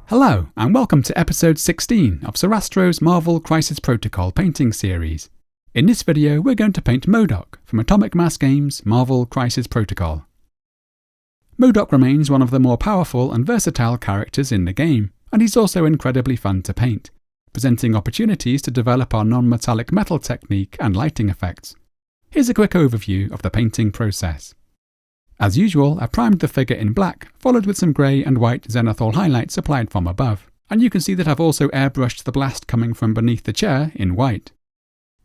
Hello, and welcome to episode 16 of Sorastro's Marvel Crisis Protocol painting series. In this video, we're going to paint M.O.D.O.K from Atomic Mass Games' Marvel Crisis Protocol. M.O.D.O.K remains one of the more powerful and versatile characters in the game, and he's also incredibly fun to paint, presenting opportunities to develop our non-metallic metal technique and lighting effects. Here's a quick overview of the painting process. As usual, I primed the figure in black, followed with some grey and white zenithal highlights applied from above, and you can see that I've also airbrushed the blast coming from beneath the chair in white.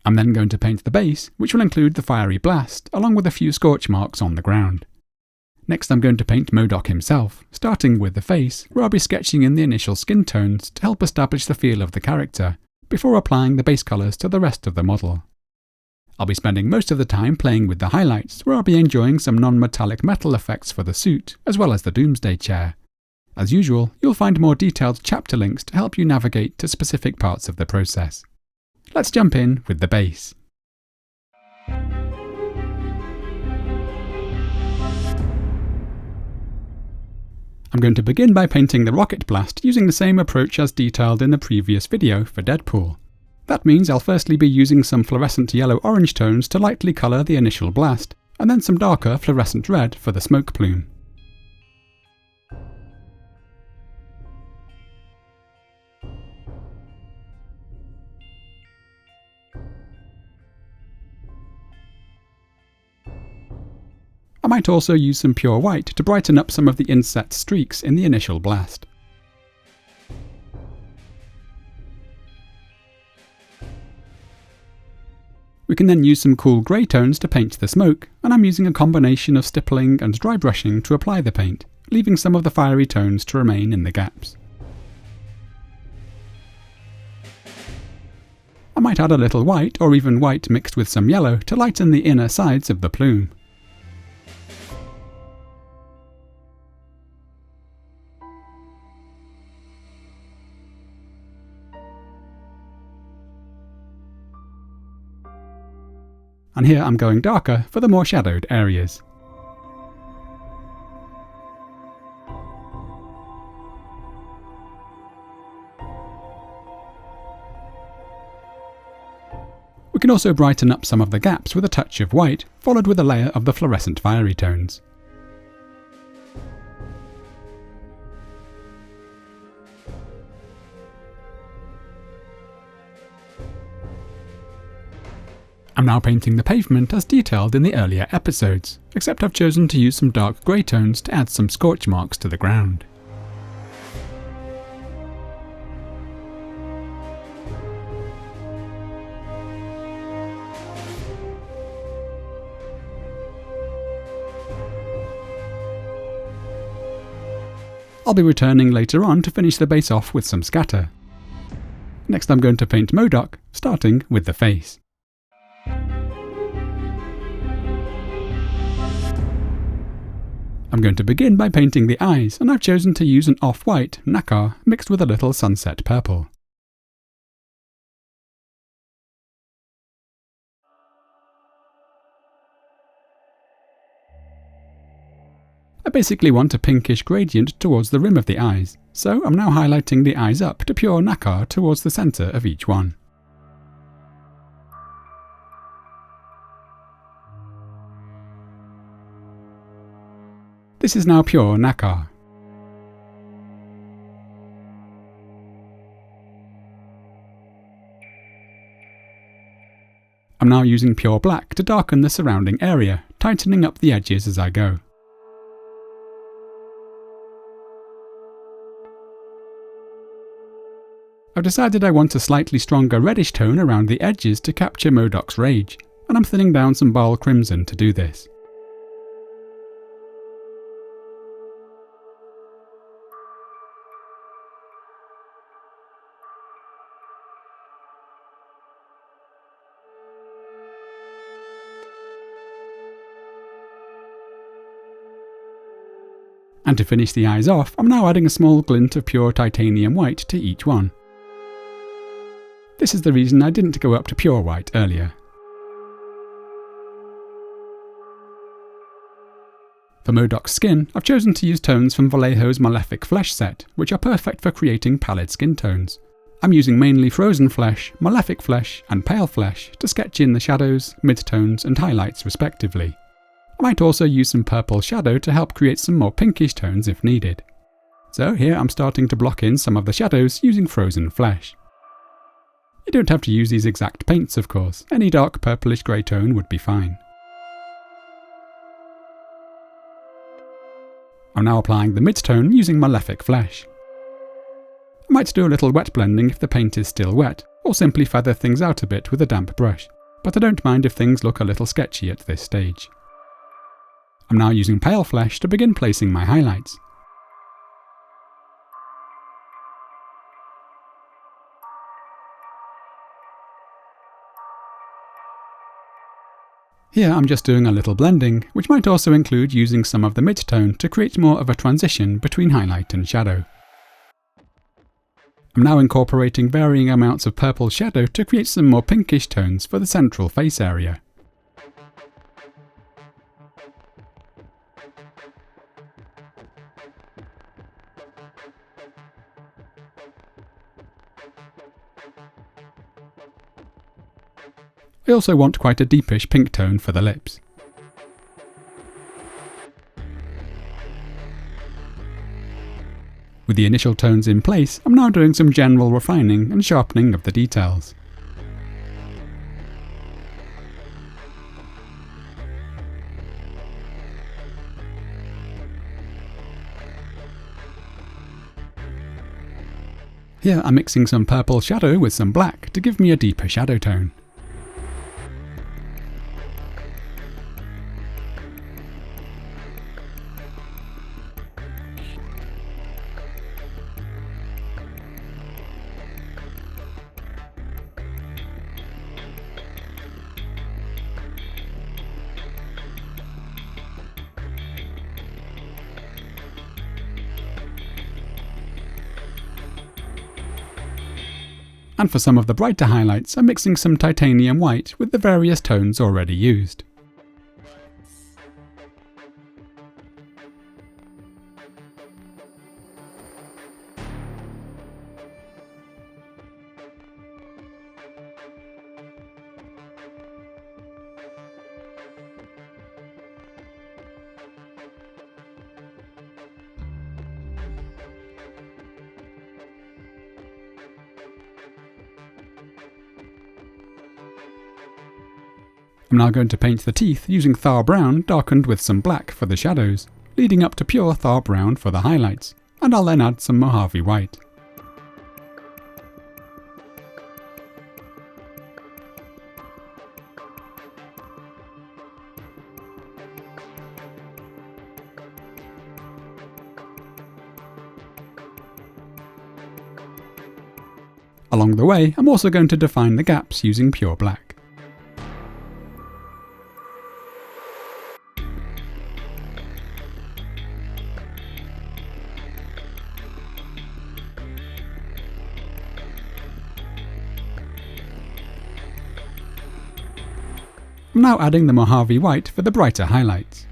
I'm then going to paint the base, which will include the fiery blast, along with a few scorch marks on the ground. Next I'm going to paint M.O.D.O.K himself, starting with the face, where I'll be sketching in the initial skin tones to help establish the feel of the character, before applying the base colours to the rest of the model. I'll be spending most of the time playing with the highlights, where I'll be enjoying some non-metallic metal effects for the suit, as well as the Doomsday chair. As usual, you'll find more detailed chapter links to help you navigate to specific parts of the process. Let's jump in with the base. I'm going to begin by painting the rocket blast using the same approach as detailed in the previous video for Deadpool. That means I'll firstly be using some fluorescent yellow orange tones to lightly colour the initial blast, and then some darker fluorescent red for the smoke plume. I might also use some pure white to brighten up some of the inset streaks in the initial blast. We can then use some cool grey tones to paint the smoke, and I'm using a combination of stippling and dry brushing to apply the paint, leaving some of the fiery tones to remain in the gaps. I might add a little white, or even white mixed with some yellow, to lighten the inner sides of the plume. And here I'm going darker for the more shadowed areas. We can also brighten up some of the gaps with a touch of white, followed with a layer of the fluorescent fiery tones. I'm now painting the pavement as detailed in the earlier episodes, except I've chosen to use some dark grey tones to add some scorch marks to the ground. I'll be returning later on to finish the base off with some scatter. Next I'm going to paint M.O.D.O.K, starting with the face. I'm going to begin by painting the eyes, and I've chosen to use an off-white Nacar mixed with a little sunset purple. I basically want a pinkish gradient towards the rim of the eyes, so I'm now highlighting the eyes up to pure Nacar towards the centre of each one. This is now pure Nacar. I'm now using pure black to darken the surrounding area, tightening up the edges as I go. I've decided I want a slightly stronger reddish tone around the edges to capture M.O.D.O.K's rage, and I'm thinning down some Baal Crimson to do this. And to finish the eyes off, I'm now adding a small glint of pure titanium white to each one. This is the reason I didn't go up to pure white earlier. For M.O.D.O.K's skin, I've chosen to use tones from Vallejo's Malefic Flesh set, which are perfect for creating pallid skin tones. I'm using mainly Frozen Flesh, Malefic Flesh, and Pale Flesh to sketch in the shadows, midtones, and highlights respectively. I might also use some purple shadow to help create some more pinkish tones if needed. So here I'm starting to block in some of the shadows using Frozen Flesh. You don't have to use these exact paints of course, any dark purplish grey tone would be fine. I'm now applying the midtone using Malefic Flesh. I might do a little wet blending if the paint is still wet, or simply feather things out a bit with a damp brush, but I don't mind if things look a little sketchy at this stage. I'm now using Pale Flesh to begin placing my highlights. Here I'm just doing a little blending, which might also include using some of the midtone to create more of a transition between highlight and shadow. I'm now incorporating varying amounts of purple shadow to create some more pinkish tones for the central face area. I also want quite a deepish pink tone for the lips. With the initial tones in place, I'm now doing some general refining and sharpening of the details. Here I'm mixing some purple shadow with some black to give me a deeper shadow tone. And for some of the brighter highlights, I'm mixing some titanium white with the various tones already used. I'm now going to paint the teeth using Thar Brown darkened with some black for the shadows, leading up to pure Thar Brown for the highlights, and I'll then add some Mojave White. Along the way, I'm also going to define the gaps using pure black. I'm now adding the Mojave White for the brighter highlights.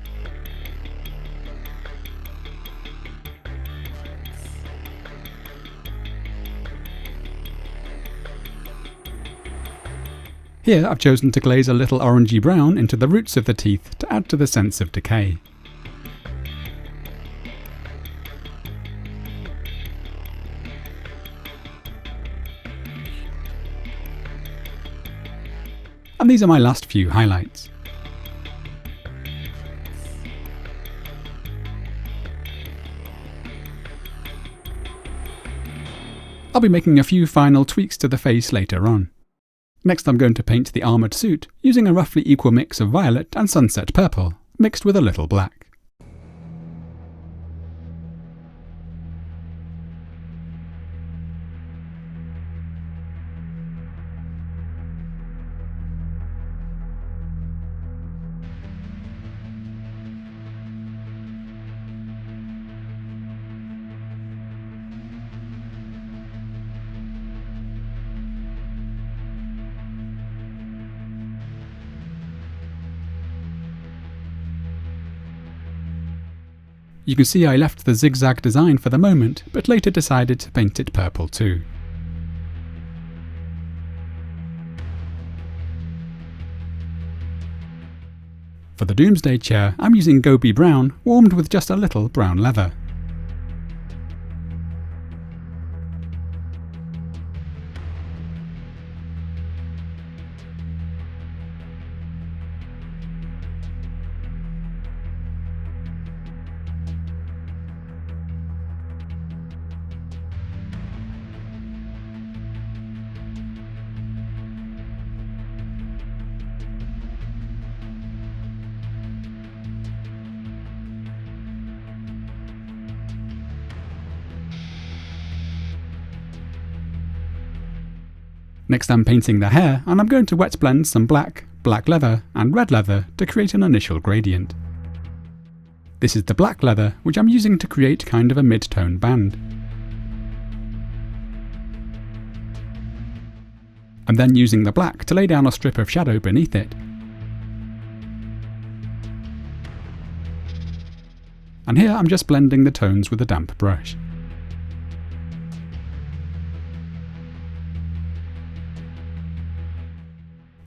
Here I've chosen to glaze a little orangey brown into the roots of the teeth to add to the sense of decay. And these are my last few highlights. I'll be making a few final tweaks to the face later on. Next I'm going to paint the armoured suit using a roughly equal mix of violet and sunset purple, mixed with a little black. You can see I left the zigzag design for the moment, but later decided to paint it purple too. For the Doomsday chair, I'm using Gobi Brown, warmed with just a little brown leather. Next I'm painting the hair, and I'm going to wet blend some black, black leather and red leather to create an initial gradient. This is the black leather, which I'm using to create kind of a mid-tone band. I'm then using the black to lay down a strip of shadow beneath it. And here I'm just blending the tones with a damp brush.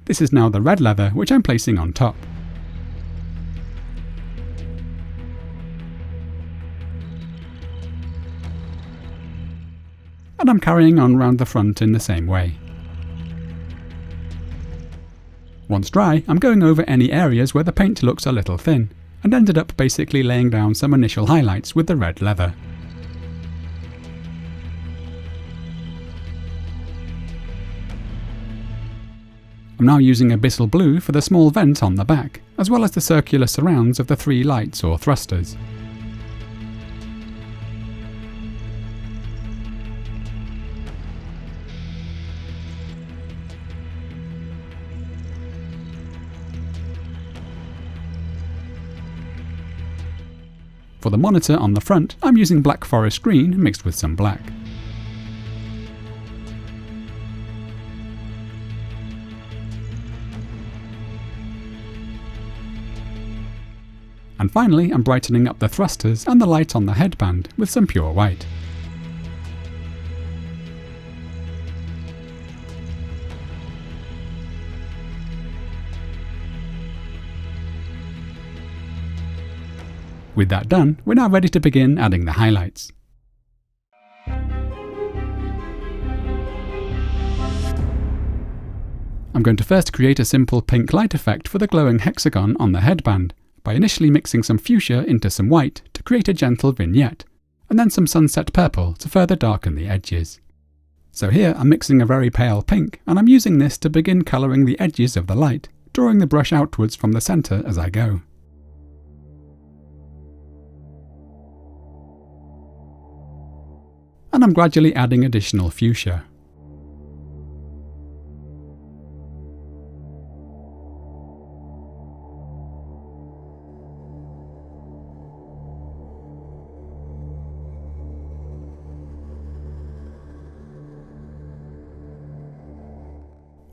This is now the red leather, which I'm placing on top. And I'm carrying on round the front in the same way. Once dry, I'm going over any areas where the paint looks a little thin, and ended up basically laying down some initial highlights with the red leather. I'm now using Abyssal Blue for the small vent on the back, as well as the circular surrounds of the 3 lights or thrusters. For the monitor on the front, I'm using black forest green mixed with some black. And finally, I'm brightening up the thrusters and the light on the headband with some pure white. With that done, we're now ready to begin adding the highlights. I'm going to first create a simple pink light effect for the glowing hexagon on the headband, by initially mixing some fuchsia into some white to create a gentle vignette, and then some sunset purple to further darken the edges. So here I'm mixing a very pale pink, and I'm using this to begin colouring the edges of the light, drawing the brush outwards from the centre as I go. And I'm gradually adding additional fuchsia.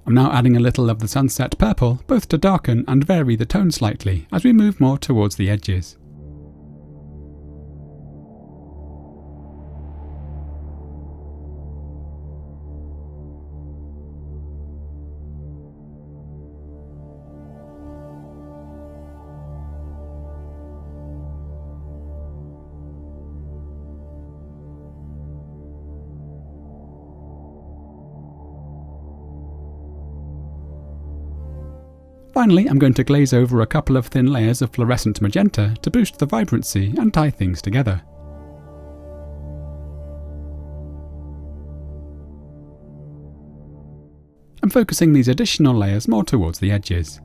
I'm now adding a little of the sunset purple, both to darken and vary the tone slightly as we move more towards the edges. Finally, I'm going to glaze over a couple of thin layers of Fluorescent Magenta to boost the vibrancy and tie things together. I'm focusing these additional layers more towards the edges.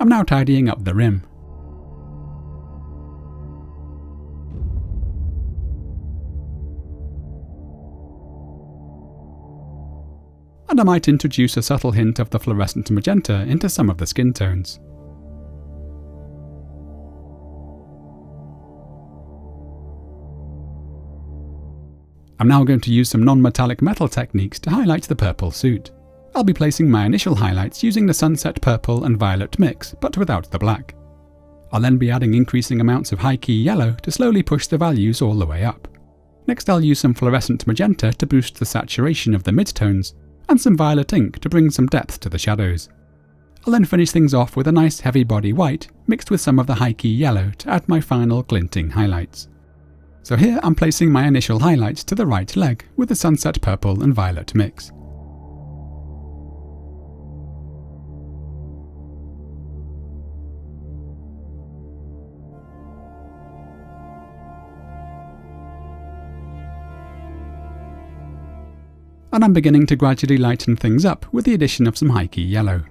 I'm now tidying up the rim. And I might introduce a subtle hint of the Fluorescent Magenta into some of the skin tones. I'm now going to use some non-metallic metal techniques to highlight the purple suit. I'll be placing my initial highlights using the sunset purple and violet mix, but without the black. I'll then be adding increasing amounts of Hykey Yellow to slowly push the values all the way up. Next I'll use some Fluorescent Magenta to boost the saturation of the midtones, and some violet ink to bring some depth to the shadows. I'll then finish things off with a nice heavy body white mixed with some of the Hykey Yellow to add my final glinting highlights. So here I'm placing my initial highlights to the right leg with the sunset purple and violet mix. And I'm beginning to gradually lighten things up with the addition of some Hykey Yellow.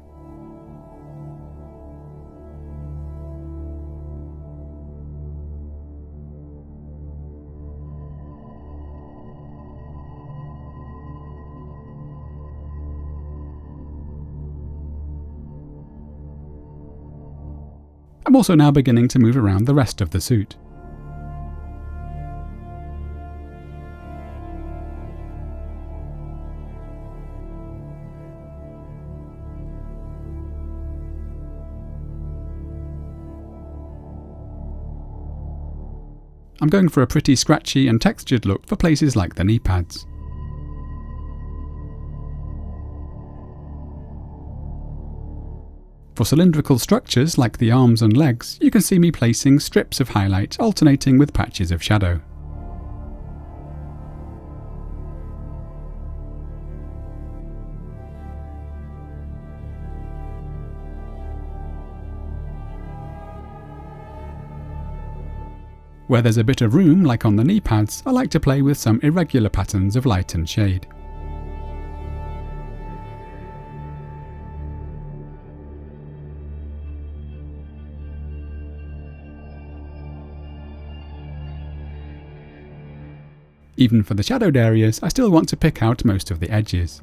I'm also now beginning to move around the rest of the suit. I'm going for a pretty scratchy and textured look for places like the knee pads. For cylindrical structures like the arms and legs, you can see me placing strips of highlight alternating with patches of shadow. Where there's a bit of room, like on the knee pads, I like to play with some irregular patterns of light and shade. Even for the shadowed areas, I still want to pick out most of the edges.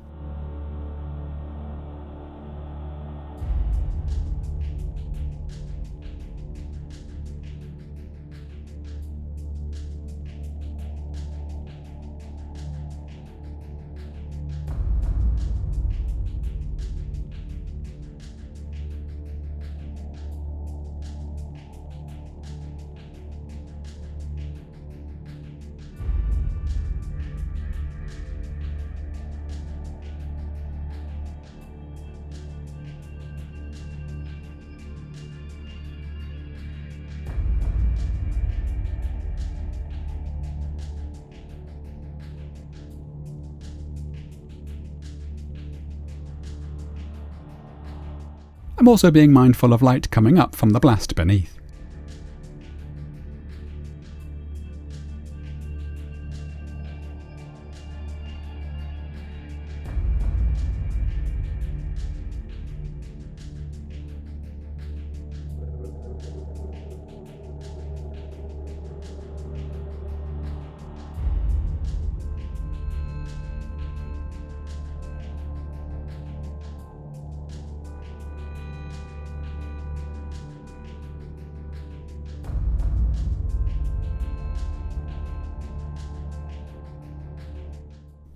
I'm also being mindful of light coming up from the blast beneath.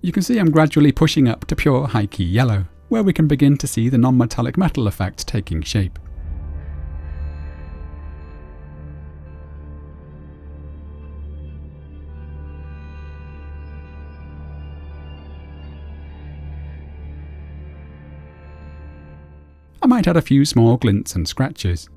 You can see I'm gradually pushing up to pure Hykey Yellow, where we can begin to see the non-metallic metal effect taking shape. I might add a few small glints and scratches.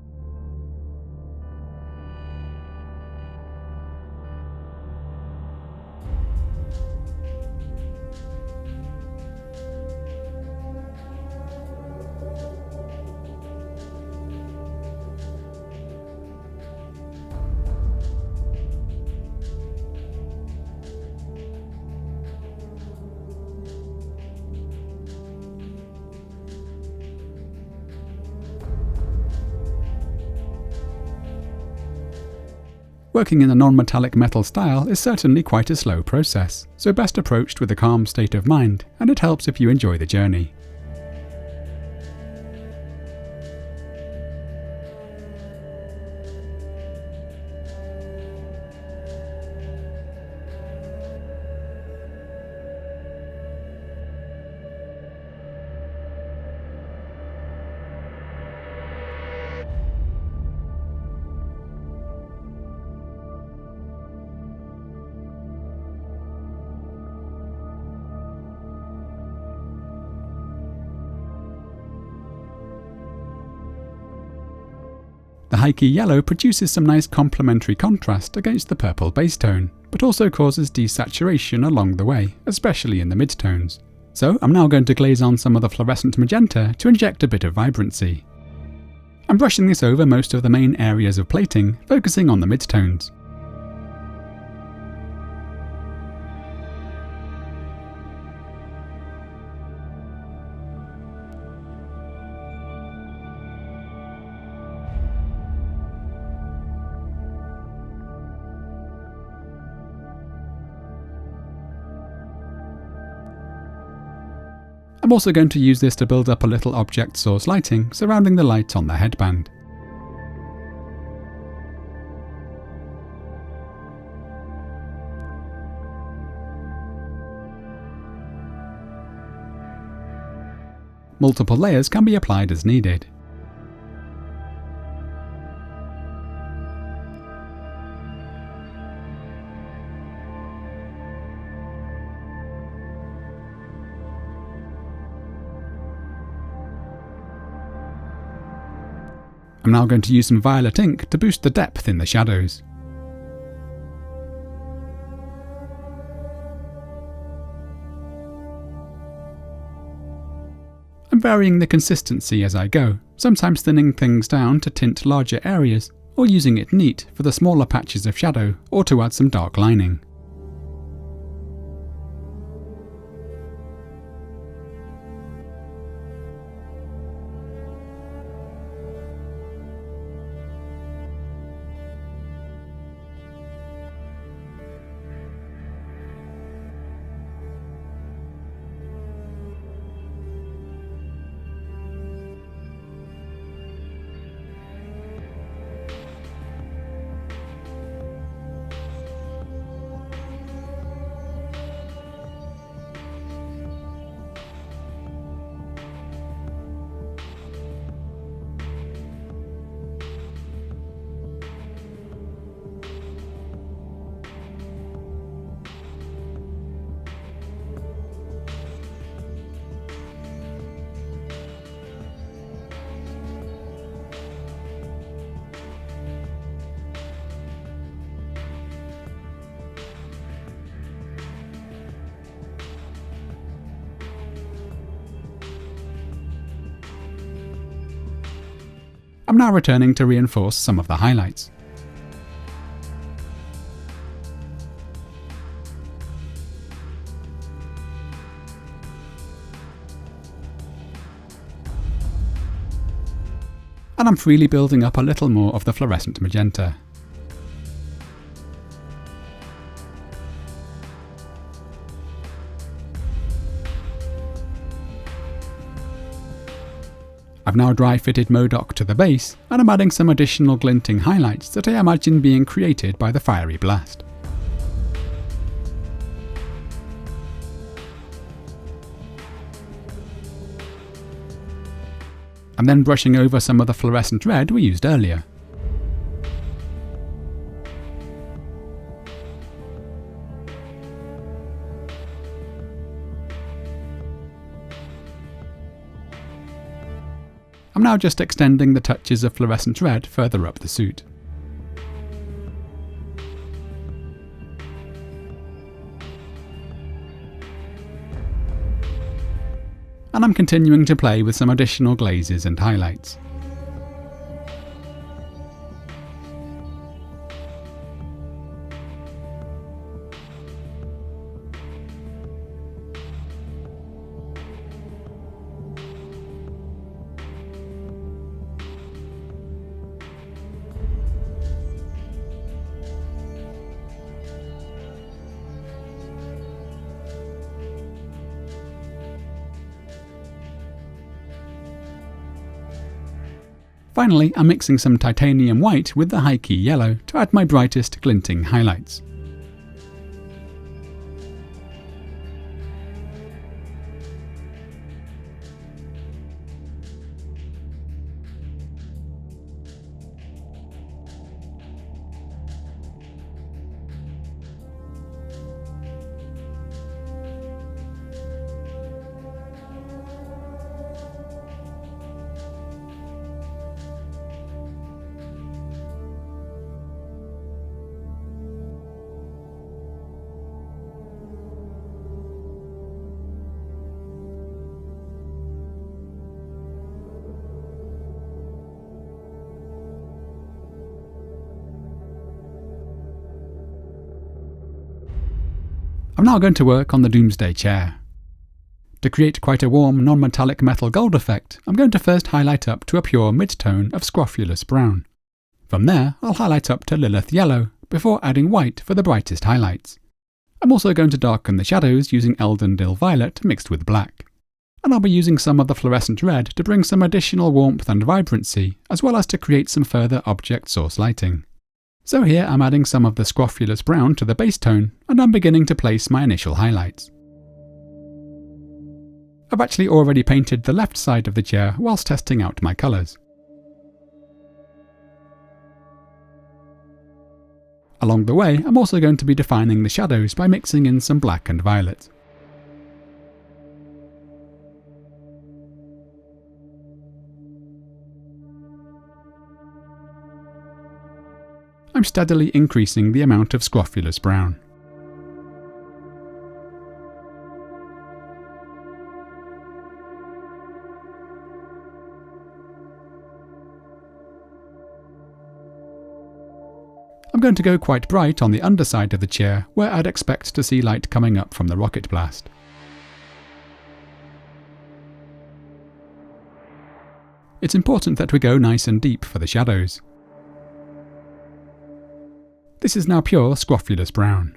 Working in a non-metallic metal style is certainly quite a slow process, so best approached with a calm state of mind, and it helps if you enjoy the journey. The Hykey Yellow produces some nice complementary contrast against the purple base tone, but also causes desaturation along the way, especially in the midtones. So I'm now going to glaze on some of the Fluorescent Magenta to inject a bit of vibrancy. I'm brushing this over most of the main areas of plating, focusing on the midtones. I'm also going to use this to build up a little object source lighting surrounding the light on the headband. Multiple layers can be applied as needed. I'm now going to use some violet ink to boost the depth in the shadows. I'm varying the consistency as I go, sometimes thinning things down to tint larger areas, or using it neat for the smaller patches of shadow or to add some dark lining. I'm now returning to reinforce some of the highlights. And I'm freely building up a little more of the Fluorescent Magenta. I've now dry fitted M.O.D.O.K to the base, and I'm adding some additional glinting highlights that I imagine being created by the fiery blast. I'm then brushing over some of the Fluorescent Red we used earlier. I'm now just extending the touches of Fluorescent Red further up the suit. And I'm continuing to play with some additional glazes and highlights. Finally, I'm mixing some titanium white with the Hykey Yellow to add my brightest glinting highlights. I'm now going to work on the Doomsday chair. To create quite a warm, non-metallic metal gold effect, I'm going to first highlight up to a pure mid-tone of Scrofulous Brown. From there, I'll highlight up to Lilith Yellow, before adding white for the brightest highlights. I'm also going to darken the shadows using Eldandil Violet mixed with black. And I'll be using some of the Fluorescent Red to bring some additional warmth and vibrancy, as well as to create some further object source lighting. So here I'm adding some of the Scrofulous Brown to the base tone, and I'm beginning to place my initial highlights. I've actually already painted the left side of the chair whilst testing out my colours. Along the way, I'm also going to be defining the shadows by mixing in some black and violet. I'm steadily increasing the amount of Scrofulous Brown. I'm going to go quite bright on the underside of the chair, where I'd expect to see light coming up from the rocket blast. It's important that we go nice and deep for the shadows. This is now pure Scrofulous Brown.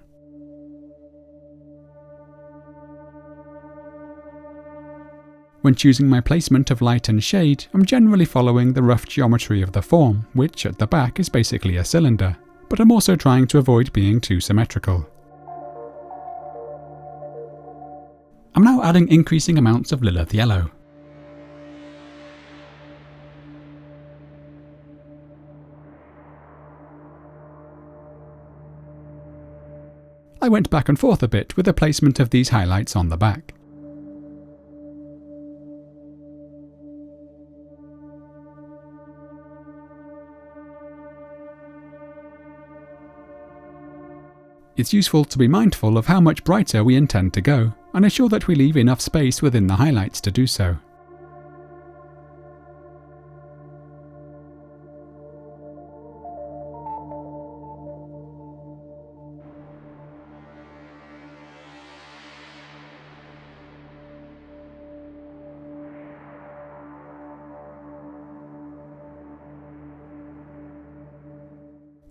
When choosing my placement of light and shade, I'm generally following the rough geometry of the form, which at the back is basically a cylinder, but I'm also trying to avoid being too symmetrical. I'm now adding increasing amounts of Lilith Yellow. I went back and forth a bit with the placement of these highlights on the back. It's useful to be mindful of how much brighter we intend to go, and ensure that we leave enough space within the highlights to do so.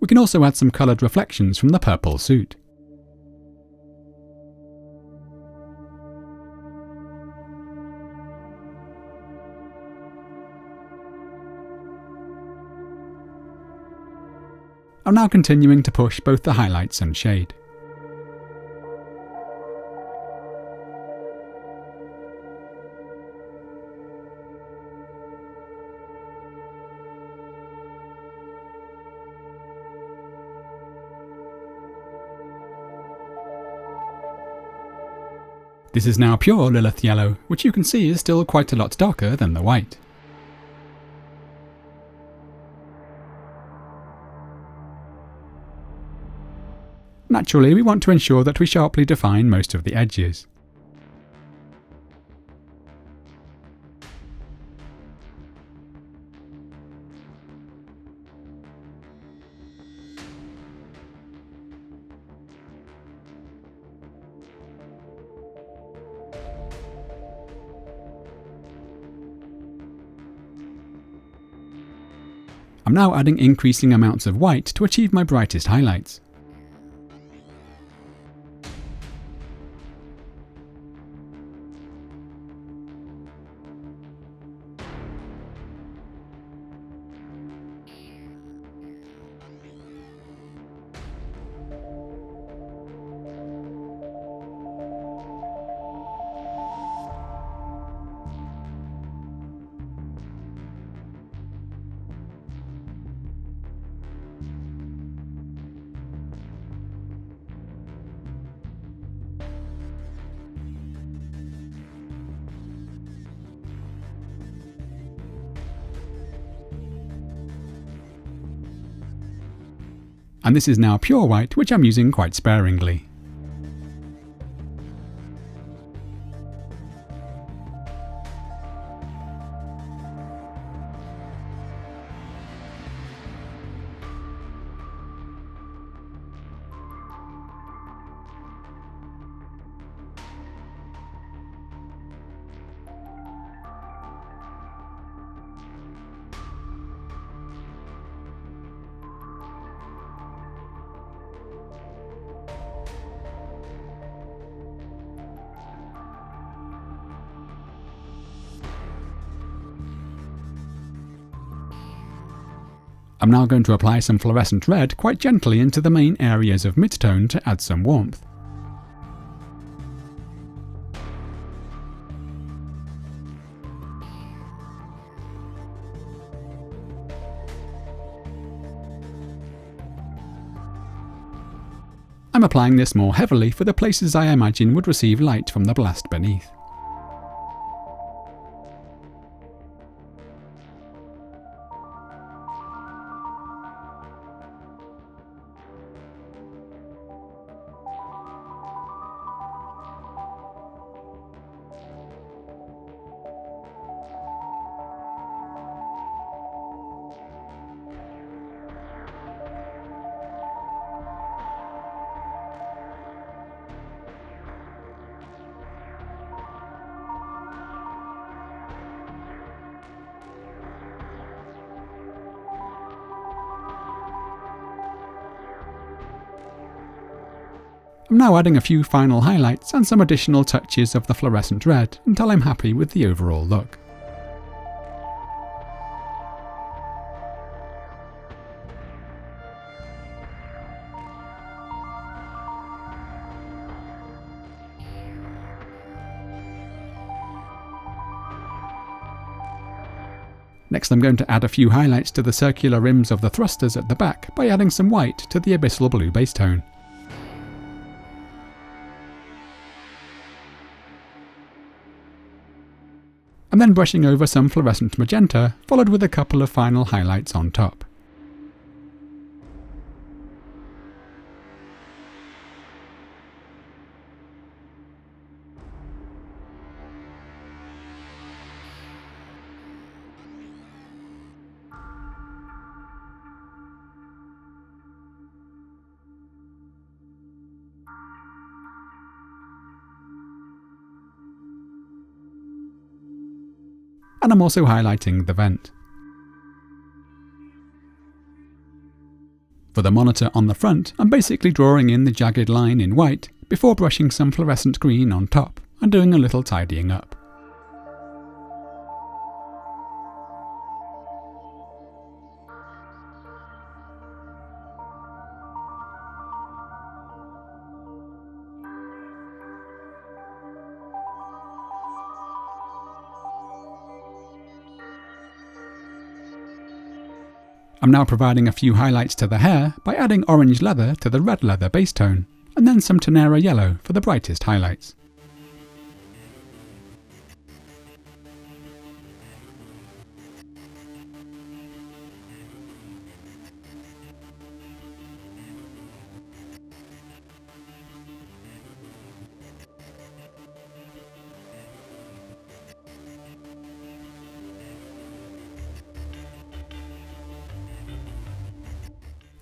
We can also add some coloured reflections from the purple suit. I'm now continuing to push both the highlights and shade. This is now pure Lilith Yellow, which you can see is still quite a lot darker than the white. Naturally, we want to ensure that we sharply define most of the edges. I'm now adding increasing amounts of white to achieve my brightest highlights. And this is now pure white, which I'm using quite sparingly. I'm now going to apply some Fluorescent Red quite gently into the main areas of mid-tone to add some warmth. I'm applying this more heavily for the places I imagine would receive light from the blast beneath. I'm now adding a few final highlights and some additional touches of the Fluorescent Red until I'm happy with the overall look. Next I'm going to add a few highlights to the circular rims of the thrusters at the back by adding some white to the Abyssal Blue base tone. And then brushing over some Fluorescent Magenta, followed with a couple of final highlights on top. And I'm also highlighting the vent. For the monitor on the front, I'm basically drawing in the jagged line in white before brushing some fluorescent green on top and doing a little tidying up. I'm now providing a few highlights to the hair by adding orange leather to the red leather base tone, and then some Tenere Yellow for the brightest highlights.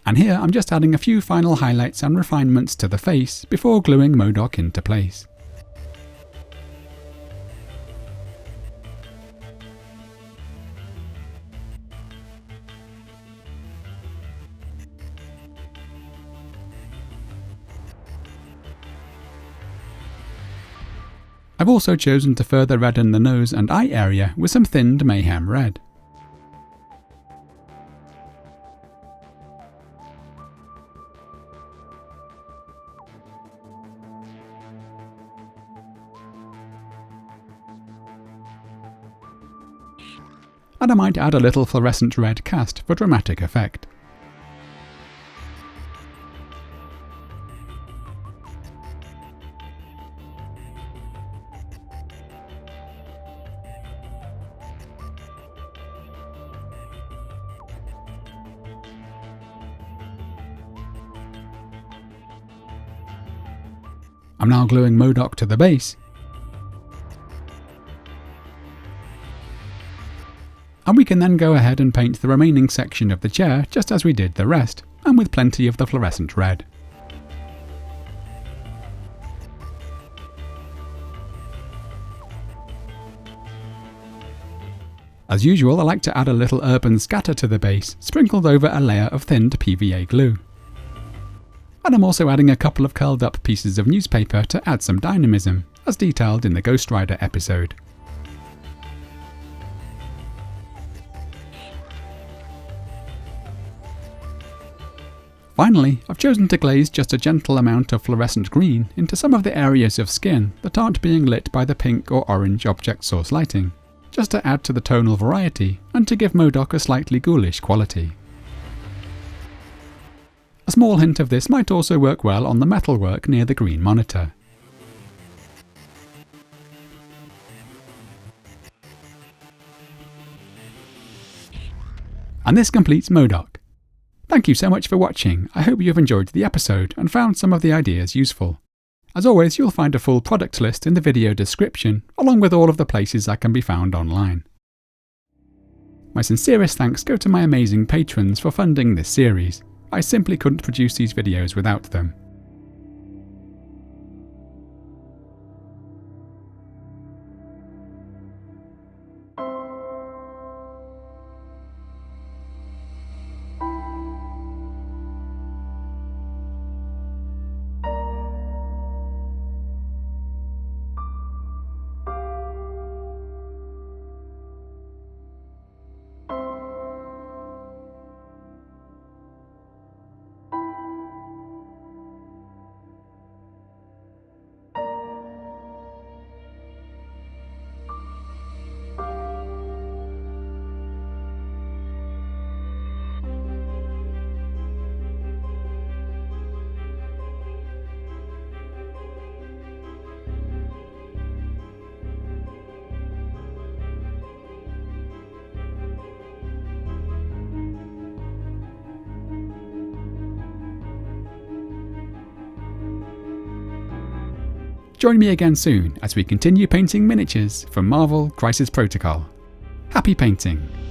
And here I'm just adding a few final highlights and refinements to the face before gluing M.O.D.O.K into place. I've also chosen to further redden the nose and eye area with some thinned Mayhem Red. And I might add a little fluorescent red cast for dramatic effect. I'm now gluing M.O.D.O.K to the base, and we can then go ahead and paint the remaining section of the chair just as we did the rest, and with plenty of the fluorescent red. As usual, I like to add a little urban scatter to the base, sprinkled over a layer of thinned PVA glue. And I'm also adding a couple of curled up pieces of newspaper to add some dynamism, as detailed in the Ghost Rider episode. Finally, I've chosen to glaze just a gentle amount of fluorescent green into some of the areas of skin that aren't being lit by the pink or orange object source lighting, just to add to the tonal variety and to give M.O.D.O.K a slightly ghoulish quality. A small hint of this might also work well on the metalwork near the green monitor. And this completes M.O.D.O.K. Thank you so much for watching. I hope you have enjoyed the episode and found some of the ideas useful. As always, you'll find a full product list in the video description, along with all of the places that can be found online. My sincerest thanks go to my amazing patrons for funding this series. I simply couldn't produce these videos without them. Join me again soon as we continue painting miniatures from Marvel Crisis Protocol. Happy painting!